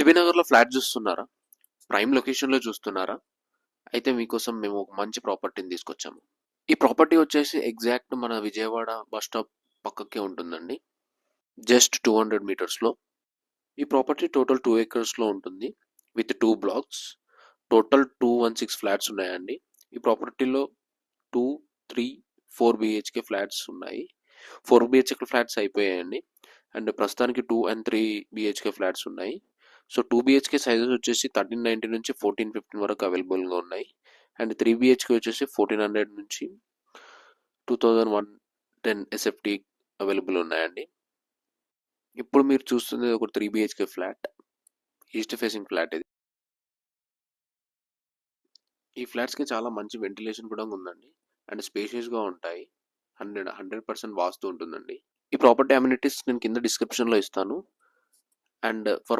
LB నగర్లో flat చూస్తున్నారా? Prime లొకేషన్లో చూస్తున్నారా? అయితే మీకోసం మేము ఒక మంచి ప్రాపర్టీని తీసుకొచ్చాము. ఈ ప్రాపర్టీ వచ్చేసి ఎగ్జాక్ట్ మన విజయవాడ బస్ స్టాప్ పక్కకే ఉంటుందండి. జస్ట్ 200 మీటర్స్లో. ఈ ప్రాపర్టీ టోటల్ 2 acresలో ఉంటుంది విత్ 2 blocks. టోటల్ 216 ఫ్లాట్స్ ఉన్నాయండి. ఈ ప్రాపర్టీలో 2, 3, 4 BHK ఫ్లాట్స్ ఉన్నాయి. 4 BHK ఫ్లాట్స్ అయిపోయాయండి. అండ్ ప్రస్తుతానికి 2 and 3 BHK ఫ్లాట్స్ ఉన్నాయి. సో 2 BHK సైజెస్ వచ్చేసి 1390 నుంచి 1415 వరకు అవైలబుల్గా ఉన్నాయి. అండ్ 3 BHK వచ్చేసి 1400 నుంచి 2110 SFT అవైలబుల్ ఉన్నాయండి. ఇప్పుడు మీరు చూస్తుంది ఒక 3 BHK flat, east facing flat ఇది. ఈ ఫ్లాట్స్కి చాలా మంచి వెంటిలేషన్ కూడా ఉందండి. అండ్ స్పేషియస్గా ఉంటాయి. 100% వాస్తు ఉంటుందండి. ఈ ప్రాపర్టీ అమ్యూనిటీస్ నేను కింద డిస్క్రిప్షన్లో ఇస్తాను. And for